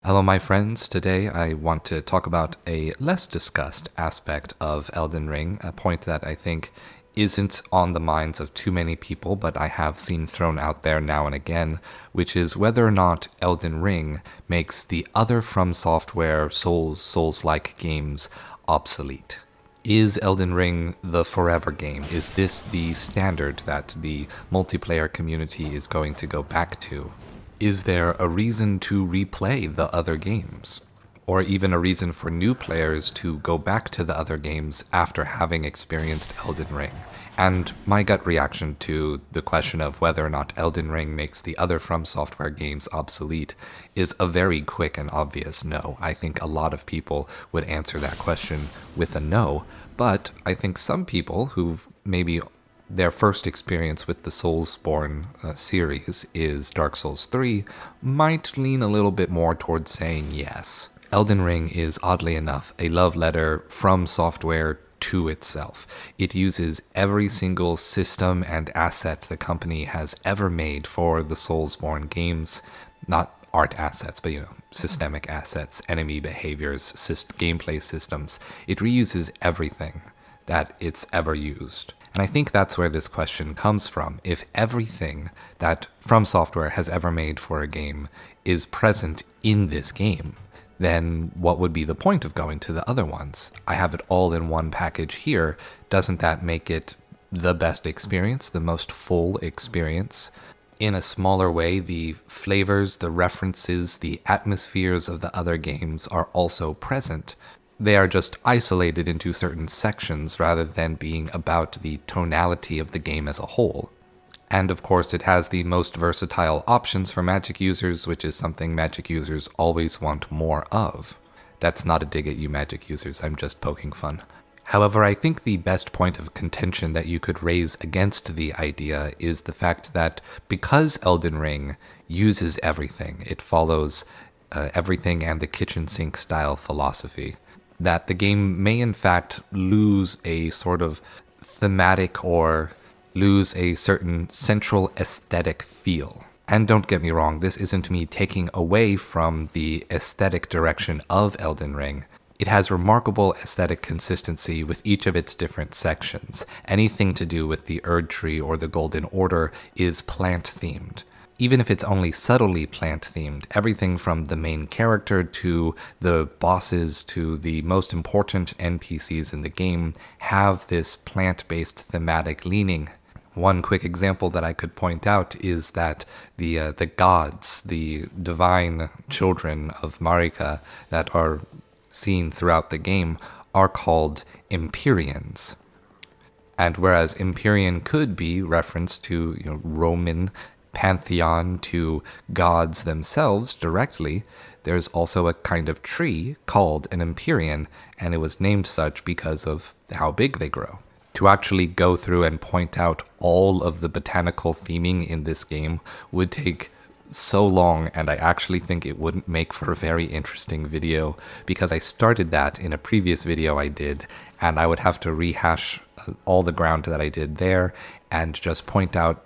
Hello, my friends. Today I want to talk about a less discussed aspect of Elden Ring, a point that I think isn't on the minds of too many people, but I have seen thrown out there now and again, which is whether or not Elden Ring makes the other From Software Souls-like games obsolete. Is Elden Ring the forever game? Is this the standard that the multiplayer community is going to go back to? Is there a reason to replay the other games? Or even a reason for new players to go back to the other games after having experienced Elden Ring? And my gut reaction to the question of whether or not Elden Ring makes the other From Software games obsolete is a very quick and obvious no. I think a lot of people would answer that question with a no, but I think some people who've maybe their first experience with the Soulsborne series is Dark Souls 3 might lean a little bit more towards saying yes. Elden Ring is, oddly enough, a love letter from software to itself. It uses every single system and asset the company has ever made for the Soulsborne games. Not art assets, but systemic assets, enemy behaviors, gameplay systems. It reuses everything that it's ever used. And I think that's where this question comes from. If everything that From Software has ever made for a game is present in this game, then what would be the point of going to the other ones? I have it all in one package here. Doesn't that make it the best experience, the most full experience? In a smaller way, the flavors, the references, the atmospheres of the other games are also present. They are just isolated into certain sections rather than being about the tonality of the game as a whole. And of course, it has the most versatile options for Magic users, which is something Magic users always want more of. That's not a dig at you Magic users, I'm just poking fun. However, I think the best point of contention that you could raise against the idea is the fact that because Elden Ring uses everything, it follows everything and the kitchen sink style philosophy, that the game may in fact lose a sort of thematic or lose a certain central aesthetic feel. And don't get me wrong, this isn't me taking away from the aesthetic direction of Elden Ring. It has remarkable aesthetic consistency with each of its different sections. Anything to do with the Erd Tree or the Golden Order is plant-themed. Even if it's only subtly plant-themed, everything from the main character to the bosses to the most important NPCs in the game have this plant-based thematic leaning. One quick example that I could point out is that the gods, the divine children of Marika that are seen throughout the game, are called Empyreans. And whereas Empyrean could be reference to Roman pantheon, to gods themselves directly, there's also a kind of tree called an Empyrean, and it was named such because of how big they grow. To actually go through and point out all of the botanical theming in this game would take so long, and I actually think it wouldn't make for a very interesting video, because I started that in a previous video I did, and I would have to rehash all the ground that I did there and just point out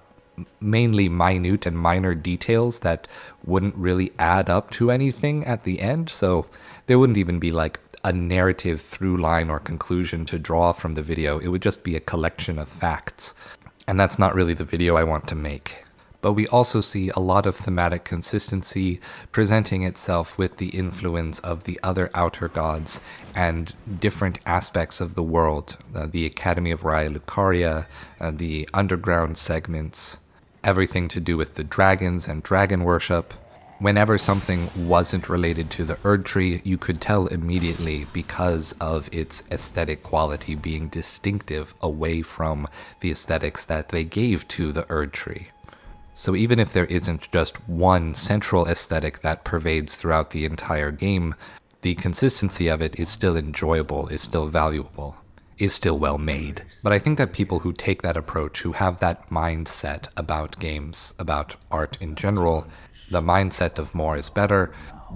mainly minute and minor details that wouldn't really add up to anything at the end, so there wouldn't even be like a narrative through line or conclusion to draw from the video. It would just be a collection of facts, and that's not really the video I want to make. But we also see a lot of thematic consistency presenting itself with the influence of the other outer gods and different aspects of the world, the Academy of Raya Lucaria, the underground segments, everything to do with the dragons and dragon worship. Whenever something wasn't related to the Erd Tree, you could tell immediately because of its aesthetic quality being distinctive away from the aesthetics that they gave to the Erd Tree. So even if there isn't just one central aesthetic that pervades throughout the entire game, the consistency of it is still enjoyable, is still valuable, is still well made. But I think that people who take that approach, who have that mindset about games, about art in general, the mindset of more is better,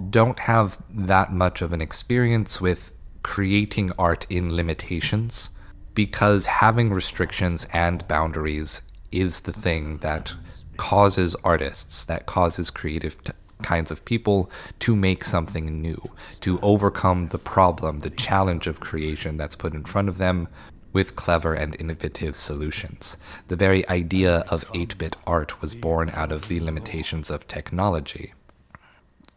don't have that much of an experience with creating art in limitations, because having restrictions and boundaries is the thing that causes artists, that causes kinds of people to make something new, to overcome the problem, the challenge of creation that's put in front of them with clever and innovative solutions. The very idea of 8-bit art was born out of the limitations of technology.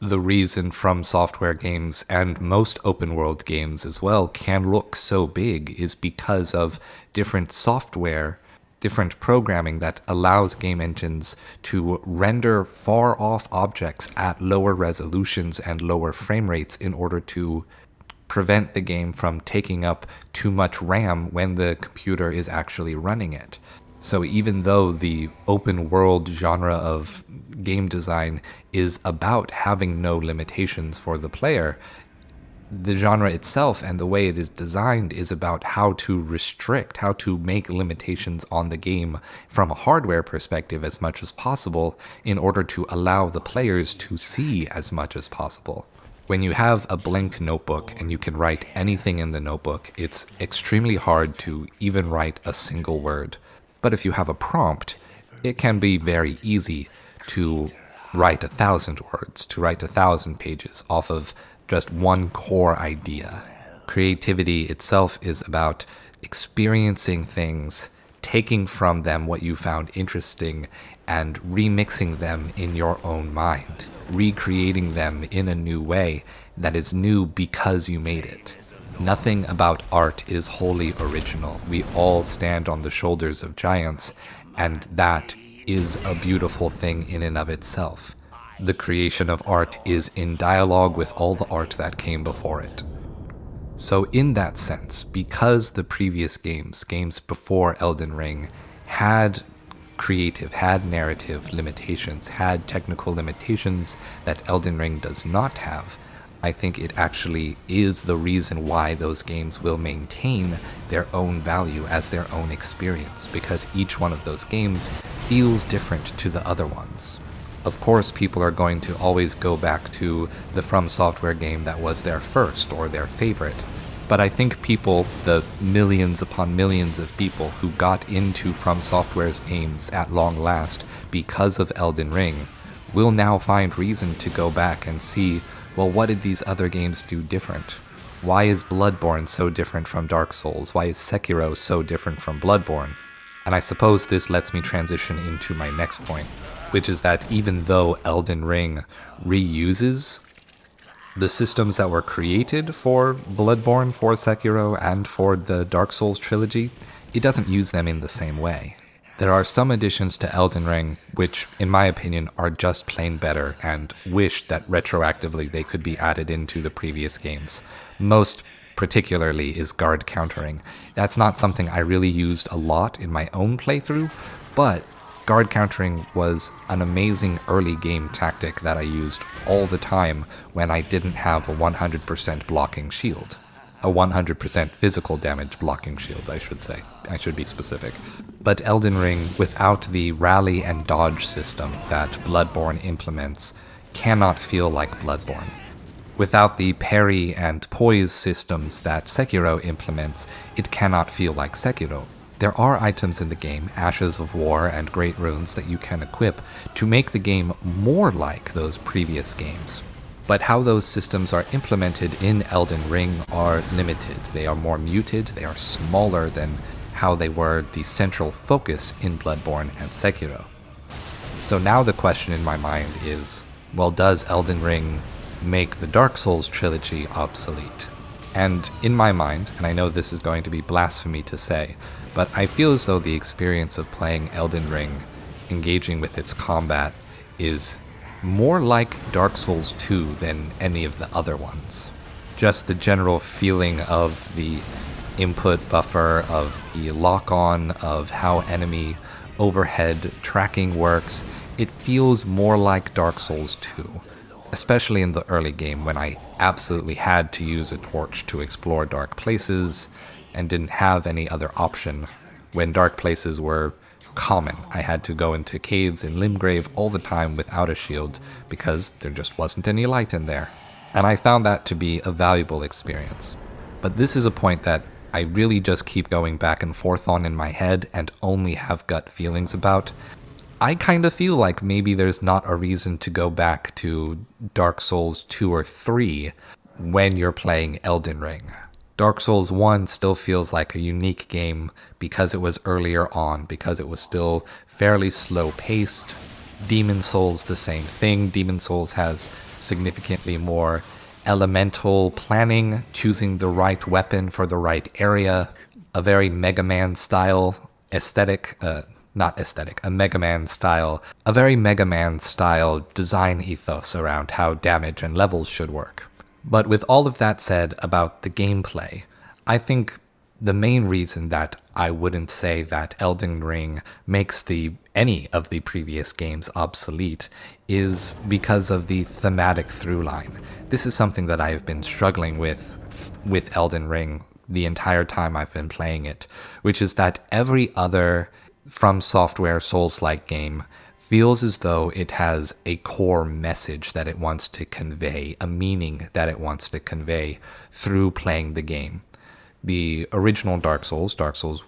The reason From Software games, and most open world games as well, can look so big is because of different software, different programming that allows game engines to render far off objects at lower resolutions and lower frame rates in order to prevent the game from taking up too much RAM when the computer is actually running it. So even though the open world genre of game design is about having no limitations for the player, the genre itself and the way it is designed is about how to restrict, how to make limitations on the game from a hardware perspective as much as possible in order to allow the players to see as much as possible. When you have a blank notebook and you can write anything in the notebook, it's extremely hard to even write a single word. But if you have a prompt, it can be very easy to write 1,000 words, to write 1,000 pages off of just one core idea. Creativity itself is about experiencing things, taking from them what you found interesting, and remixing them in your own mind, recreating them in a new way that is new because you made it. Nothing about art is wholly original. We all stand on the shoulders of giants, and that is a beautiful thing in and of itself. The creation of art is in dialogue with all the art that came before it. So in that sense, because the previous games before Elden Ring, had creative, had narrative limitations, had technical limitations that Elden Ring does not have, I think it actually is the reason why those games will maintain their own value as their own experience, because each one of those games feels different to the other ones. Of course, people are going to always go back to the From Software game that was their first or their favorite, but I think people, the millions upon millions of people who got into From Software's games at long last because of Elden Ring, will now find reason to go back and see, well, what did these other games do different? Why is Bloodborne so different from Dark Souls? Why is Sekiro so different from Bloodborne? And I suppose this lets me transition into my next point, which is that even though Elden Ring reuses the systems that were created for Bloodborne, for Sekiro, and for the Dark Souls trilogy, it doesn't use them in the same way. There are some additions to Elden Ring which, in my opinion, are just plain better and wish that retroactively they could be added into the previous games. Most particularly is guard countering. That's not something I really used a lot in my own playthrough, but guard countering was an amazing early game tactic that I used all the time when I didn't have a 100% blocking shield. A 100% physical damage blocking shield, I should say. I should be specific. But Elden Ring, without the rally and dodge system that Bloodborne implements, cannot feel like Bloodborne. Without the parry and poise systems that Sekiro implements, it cannot feel like Sekiro. There are items in the game, Ashes of War and Great Runes, that you can equip to make the game more like those previous games. But how those systems are implemented in Elden Ring are limited. They are more muted, they are smaller than how they were the central focus in Bloodborne and Sekiro. So now the question in my mind is, well, does Elden Ring make the Dark Souls trilogy obsolete? And in my mind, and I know this is going to be blasphemy to say, but I feel as though the experience of playing Elden Ring, engaging with its combat, is more like Dark Souls 2 than any of the other ones. Just the general feeling of the input buffer, of the lock-on, of how enemy overhead tracking works, it feels more like Dark Souls 2. Especially in the early game when I absolutely had to use a torch to explore dark places and didn't have any other option. When dark places were common, I had to go into caves in Limgrave all the time without a shield because there just wasn't any light in there. And I found that to be a valuable experience. But this is a point that I really just keep going back and forth on in my head and only have gut feelings about. I kind of feel like maybe there's not a reason to go back to Dark Souls 2 or 3 when you're playing Elden Ring. Dark Souls 1 still feels like a unique game because it was earlier on, because it was still fairly slow-paced. Demon Souls, the same thing. Demon Souls has significantly more elemental planning, choosing the right weapon for the right area, a very Mega Man style aesthetic, a Mega Man style, a very Mega Man style design ethos around how damage and levels should work. But with all of that said about the gameplay, I think the main reason that I wouldn't say that Elden Ring makes any of the previous games obsolete is because of the thematic through line. This is something that I have been struggling with Elden Ring the entire time I've been playing it, which is that every other From Software Souls-like game feels as though it has a core message that it wants to convey, a meaning that it wants to convey through playing the game. The original Dark Souls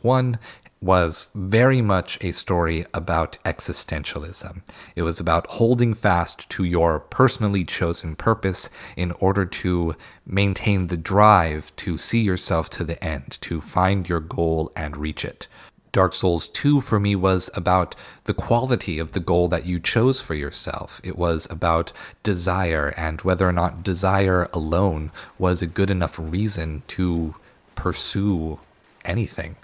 1, was very much a story about existentialism. It was about holding fast to your personally chosen purpose in order to maintain the drive to see yourself to the end, to find your goal and reach it. Dark Souls 2 for me was about the quality of the goal that you chose for yourself. It was about desire and whether or not desire alone was a good enough reason to pursue anything.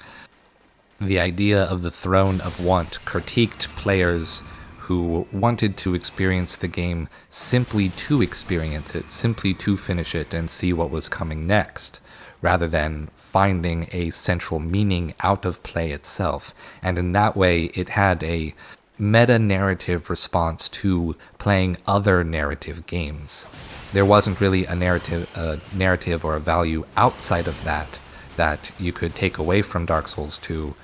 The idea of the Throne of Want critiqued players who wanted to experience the game simply to experience it, simply to finish it and see what was coming next, rather than finding a central meaning out of play itself. And in that way, it had a meta-narrative response to playing other narrative games. There wasn't really a narrative or a value outside of that you could take away from Dark Souls 2,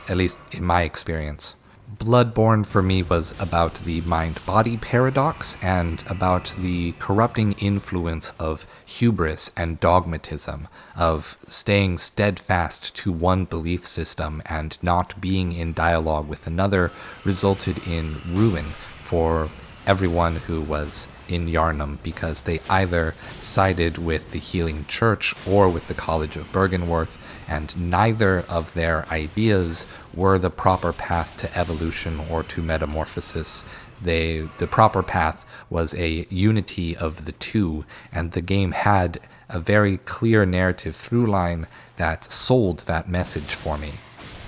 at least in my experience. Bloodborne for me was about the mind-body paradox and about the corrupting influence of hubris and dogmatism, of staying steadfast to one belief system and not being in dialogue with another resulted in ruin for everyone who was in Yharnam because they either sided with the Healing Church or with the College of Byrgenwerth, and neither of their ideas were the proper path to evolution or to metamorphosis. The proper path was a unity of the two, and the game had a very clear narrative through line that sold that message for me,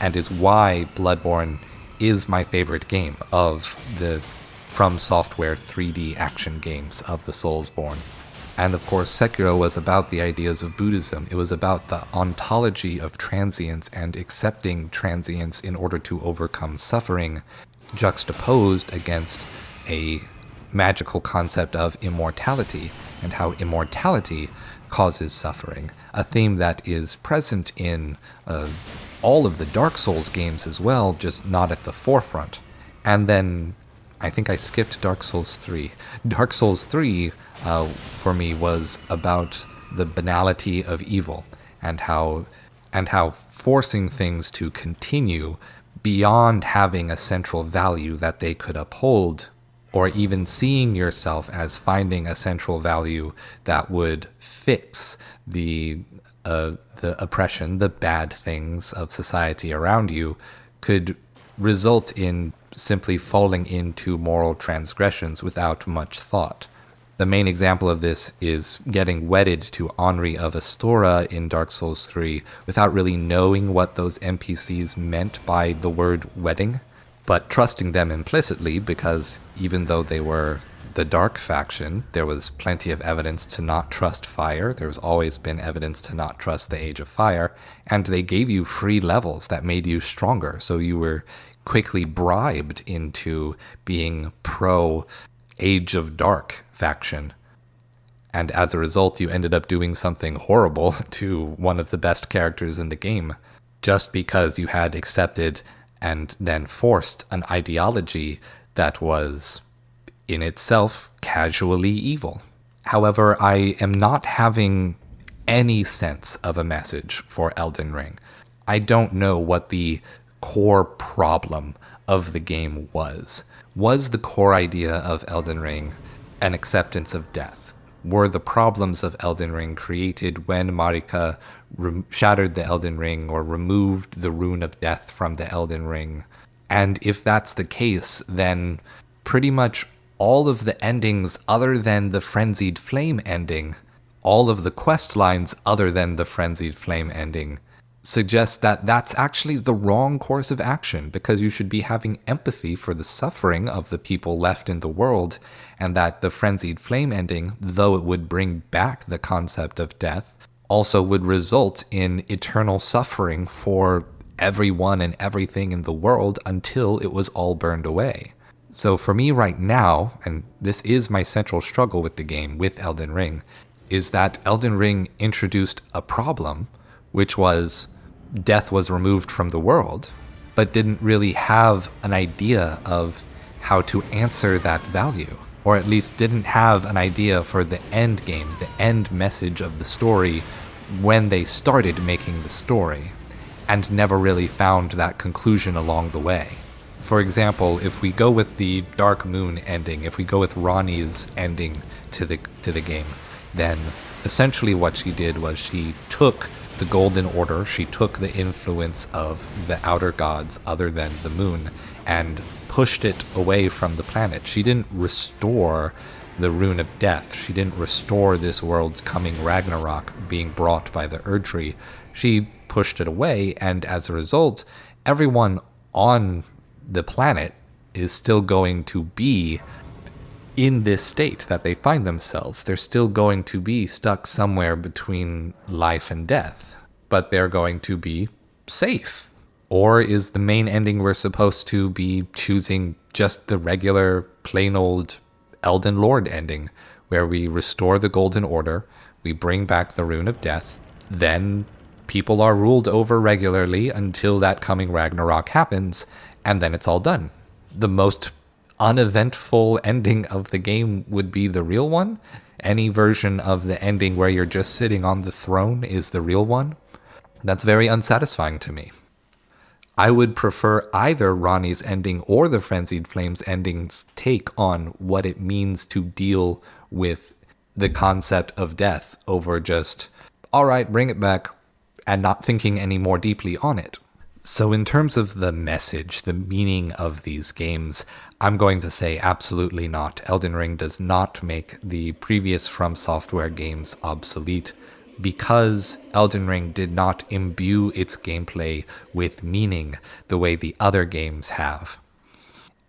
and is why Bloodborne is my favorite game of the From Software 3D action games of the Soulsborne. And of course, Sekiro was about the ideas of Buddhism. It was about the ontology of transience and accepting transience in order to overcome suffering, juxtaposed against a magical concept of immortality and how immortality causes suffering, a theme that is present in all of the Dark Souls games as well, just not at the forefront. And then I think I skipped Dark Souls 3. Dark Souls 3, for me, was about the banality of evil and how forcing things to continue beyond having a central value that they could uphold, or even seeing yourself as finding a central value that would fix the oppression, the bad things of society around you, could result in simply falling into moral transgressions without much thought. The main example of this is getting wedded to Henri of Astora in Dark Souls 3 without really knowing what those NPCs meant by the word wedding, but trusting them implicitly because even though they were the dark faction, there was plenty of evidence to not trust fire. There's always been evidence to not trust the Age of Fire, and they gave you free levels that made you stronger, so you were quickly bribed into being pro Age of Dark faction. And as a result, you ended up doing something horrible to one of the best characters in the game, just because you had accepted and then forced an ideology that was, in itself, casually evil. However, I am not having any sense of a message for Elden Ring. I don't know what the core problem of the game was. Was the core idea of Elden Ring an acceptance of death? Were the problems of Elden Ring created when Marika shattered the Elden Ring or removed the rune of death from the Elden Ring? And if that's the case, then pretty much all of the endings other than the Frenzied Flame ending, all of the quest lines other than the Frenzied Flame ending, suggest that that's actually the wrong course of action, because you should be having empathy for the suffering of the people left in the world, and that the Frenzied Flame ending, though it would bring back the concept of death, also would result in eternal suffering for everyone and everything in the world until it was all burned away. So for me right now, and this is my central struggle with the game, with Elden Ring, is that Elden Ring introduced a problem, which was death was removed from the world, but didn't really have an idea of how to answer that value, or at least didn't have an idea for the end game, the end message of the story when they started making the story, and never really found that conclusion along the way. For example, if we go with the Dark Moon ending, if we go with Ranni's ending to the game, then essentially what she did was she took the Golden Order, she took the influence of the outer gods other than the moon, and pushed it away from the planet. She didn't restore the Rune of Death. She didn't restore this world's coming Ragnarok being brought by the Erdtree. She pushed it away, and as a result, everyone on the planet is still going to be in this state that they find themselves. They're still going to be stuck somewhere between life and death, but they're going to be safe. Or is the main ending we're supposed to be choosing just the regular, plain old Elden Lord ending, where we restore the Golden Order, we bring back the Rune of Death, then people are ruled over regularly until that coming Ragnarok happens, and then it's all done. The most uneventful ending of the game would be the real one. Any version of the ending where you're just sitting on the throne is the real one. That's very unsatisfying to me. I would prefer either Ranni's ending or the Frenzied Flames ending's take on what it means to deal with the concept of death over just, all right, bring it back, and not thinking any more deeply on it. So in terms of the message, the meaning of these games, I'm going to say absolutely not. Elden Ring does not make the previous From Software games obsolete, because Elden Ring did not imbue its gameplay with meaning the way the other games have.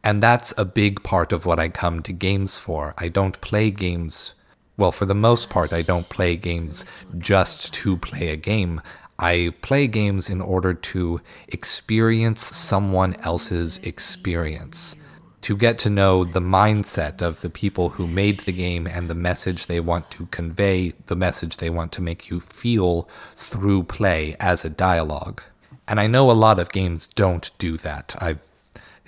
And that's a big part of what I come to games for. I don't play games, well, for the most part, I don't play games just to play a game. I play games in order to experience someone else's experience, to get to know the mindset of the people who made the game and the message they want to convey, the message they want to make you feel through play as a dialogue. And I know a lot of games don't do that. I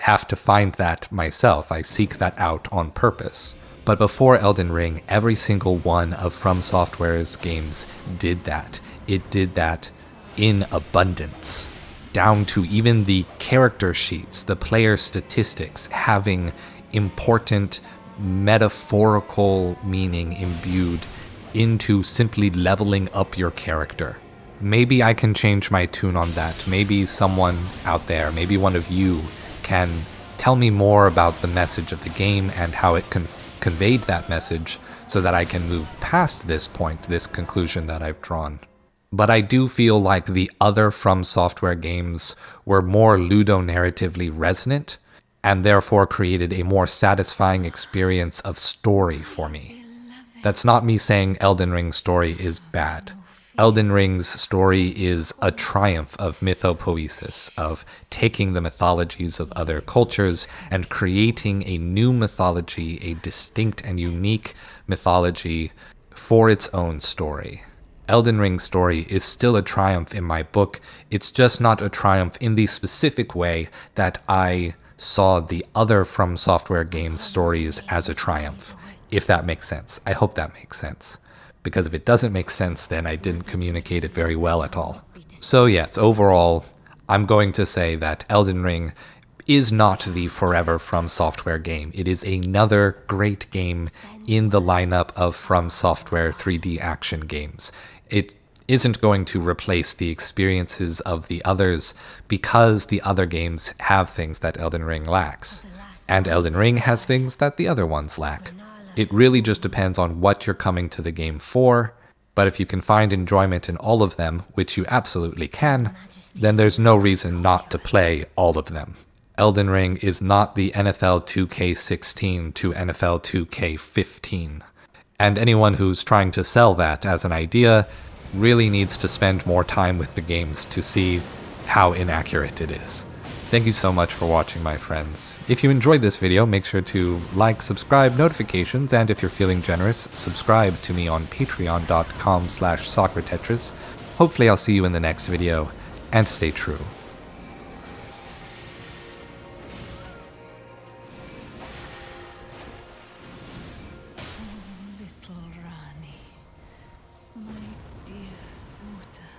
have to find that myself. I seek that out on purpose. But before Elden Ring, every single one of From Software's games did that. It did that in abundance, down to even the character sheets, the player statistics having important metaphorical meaning imbued into simply leveling up your character. Maybe I can change my tune on that. Maybe someone out there, maybe one of you, can tell me more about the message of the game and how it conveyed that message so that I can move past this point, this conclusion that I've drawn. But I do feel like the other From Software games were more ludonarratively resonant, and therefore created a more satisfying experience of story for me. That's not me saying Elden Ring's story is bad. Elden Ring's story is a triumph of mythopoesis, of taking the mythologies of other cultures and creating a new mythology, a distinct and unique mythology for its own story. Elden Ring's story is still a triumph in my book. It's just not a triumph in the specific way that I saw the other From Software games stories as a triumph, if that makes sense. I hope that makes sense. Because if it doesn't make sense, then I didn't communicate it very well at all. So yes, overall, I'm going to say that Elden Ring is not the forever From Software game. It is another great game in the lineup of From Software 3D action games. It isn't going to replace the experiences of the others because the other games have things that Elden Ring lacks. And Elden Ring has things that the other ones lack. It really just depends on what you're coming to the game for, but if you can find enjoyment in all of them, which you absolutely can, then there's no reason not to play all of them. Elden Ring is not the NFL 2K16 to NFL 2K15. And anyone who's trying to sell that as an idea really needs to spend more time with the games to see how inaccurate it is. Thank you so much for watching, my friends. If you enjoyed this video, make sure to like, subscribe, notifications, and if you're feeling generous, subscribe to me on patreon.com/SocraTetris. Hopefully I'll see you in the next video, and stay true. Little Rani, my dear daughter.